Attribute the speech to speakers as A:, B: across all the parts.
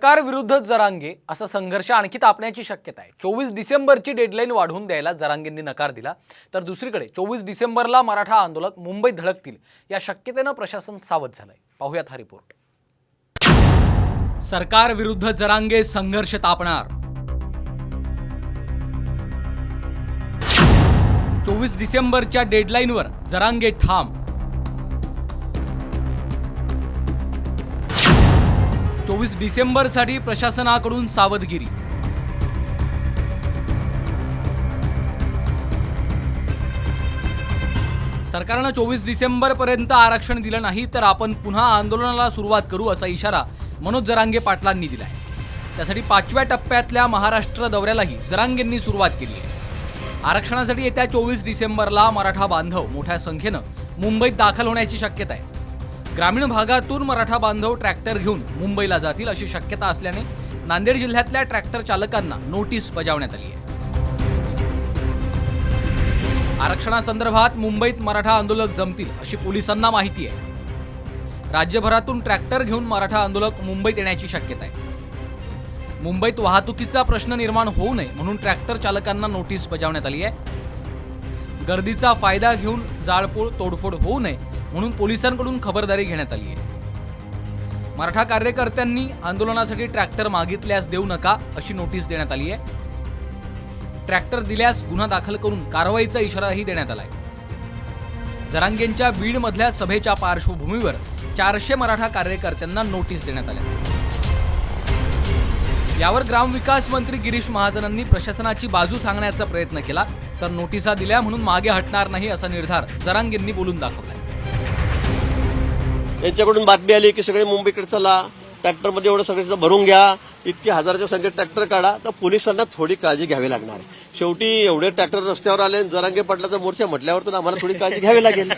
A: सरकार विरुद्ध जरांगे असा संघर्ष आणखी तापण्याची शक्यता आहे। 24 डिसेंबरची डेडलाईन वाढवून द्यायला जरांगेंनी नकार दिला, तर दुसरीकडे 24 डिसेंबरला मराठा आंदोलक मुंबईत धडकतील या शक्यतेनं प्रशासन सावध झालंय। पाहूयात हा रिपोर्ट। सरकार विरुद्ध जरांगे संघर्ष तापणार। 24 डिसेंबरच्या डेडलाईनवर जरांगे ठाम। 24 डिसेंबरसाठी प्रशासनाकडून सावधगिरी। सरकारनं 24 डिसेंबरपर्यंत आरक्षण दिलं नाही तर आपण पुन्हा आंदोलनाला सुरुवात करू असा इशारा मनोज जरांगे पाटलांनी दिलाय। त्यासाठी 5व्या टप्प्यातल्या महाराष्ट्र दौऱ्यालाही जरांगेंनी सुरुवात केली आहे। आरक्षणासाठी येत्या 24 डिसेंबरला मराठा बांधव मोठ्या संख्येनं मुंबईत दाखल होण्याची शक्यता आहे। ग्रामीण भागातून मराठा बांधव ट्रॅक्टर घेऊन मुंबईला जातील अशी शक्यता असल्याने नांदेड जिल्ह्यातल्या ट्रॅक्टर चालकांना नोटीस बजावण्यात आली आहे। आरक्षणासंदर्भात मुंबईत मराठा आंदोलक जमतील अशी पोलिसांना माहिती आहे। राज्यभरातून ट्रॅक्टर घेऊन मराठा आंदोलक मुंबईत येण्याची शक्यता आहे। मुंबईत वाहतुकीचा प्रश्न निर्माण होऊ नये म्हणून ट्रॅक्टर चालकांना नोटीस बजावण्यात आली आहे। गर्दीचा फायदा घेऊन जाळपोळ तोडफोड होऊ नये म्हणून पोलिसांकडून खबरदारी घेण्यात आली आहे। मराठा कार्यकर्त्यांनी आंदोलनासाठी ट्रॅक्टर मागितल्यास देऊ नका अशी नोटीस देण्यात आली आहे। ट्रॅक्टर दिल्यास गुन्हा दाखल करून कारवाईचा इशाराही देण्यात आलाय। जरांगेंच्या बीडमधल्या सभेच्या पार्श्वभूमीवर 400 मराठा कार्यकर्त्यांना नोटीस देण्यात आल्या। यावर ग्रामविकास मंत्री गिरीश महाजनांनी प्रशासनाची बाजू सांगण्याचा प्रयत्न केला, तर नोटिसा दिल्या म्हणून मागे हटणार नाही असा निर्धार जरांगेंनी बोलून दाखवला।
B: यांच्याकडून बातमी आली की सगळे मुंबईकडे चला, ट्रॅक्टरमध्ये एवढं सगळं भरून घ्या, इतके हजाराच्या संख्येत ट्रॅक्टर काढा, तर पोलिसांना थोडी काळजी घ्यावी लागणार आहे। शेवटी एवढे ट्रॅक्टर रस्त्यावर आले, जरांगे पाटलाचा मोर्चा म्हटल्यावर तर आम्हाला थोडी काळजी घ्यावी लागेल।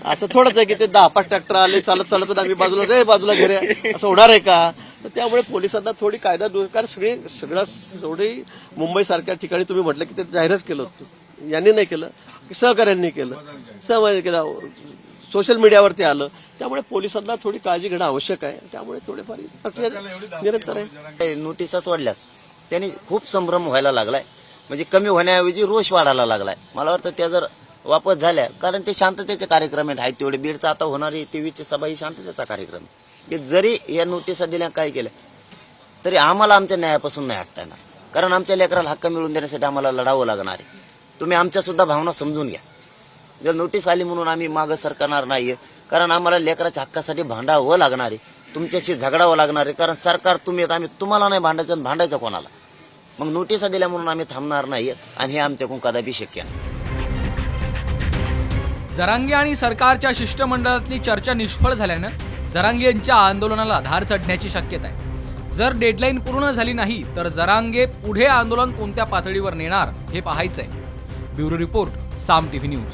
B: असं थोडंच आहे की ते 10-5 ट्रॅक्टर आले चालत चालत आम्ही बाजूला घे असं होणार आहे का? तर त्यामुळे पोलिसांना थोडी कायदा कारण सगळी मुंबई सारख्या ठिकाणी तुम्ही म्हटलं की ते जाहीरच केलं होतं, यांनी नाही केलं, सहकार्यांनी केलं, सहभागी केलं, सोशल मीडियावरती आलं, त्यामुळे पोलिसांना थोडी काळजी घेणं आवश्यक आहे। त्यामुळे थोडेफार प्रक्रिया निरंतर आहे।
C: नोटिसा सोडल्यात त्यांनी खूप संभ्रम व्हायला लागलाय, म्हणजे कमी होण्याऐवजी रोष वाढायला लागलाय। मला वाटतं त्या जर वापस झाल्या, कारण ते शांततेचे कार्यक्रम आहेत तेवढे बीडचा आता होणारी 23ची सभा ही शांततेचा कार्यक्रम आहे। की जरी या नोटिसा दिल्या काय केलं तरी आम्हाला आमच्या न्यायापासून नाही हटता येणार, कारण आमच्या लेकराला हक्क मिळवून देण्यासाठी आम्हाला लढावं लागणार आहे। तुम्ही आमच्या सुद्धा भावना समजून घ्या। जर नोटीस आली म्हणून आम्ही मागं सरकणार नाहीये, कारण आम्हाला लेकराच्या हक्कासाठी भांडावं लागणार आहे, तुमच्याशी झगडावं लागणार आहे, कारण सरकार तुम्ही आम्ही तुम्हाला नाही भांडायचं, भांडायचं कोणाला? मग नोटिसा दिल्या म्हणून आम्ही थांबणार नाहीये आणि हे आमच्याकडून कदापि शक्य नाही।
A: जरांगे आणि सरकारच्या शिष्टमंडळातली चर्चा निष्फळ झाल्यानं जरांगे यांच्या आंदोलनाला धार चढण्याची शक्यता आहे। जर डेडलाईन पूर्ण झाली नाही तर जरांगे पुढे आंदोलन कोणत्या पातळीवर नेणार हे पाहायचंय। ब्युरो रिपोर्ट, साम टीव्ही न्यूज।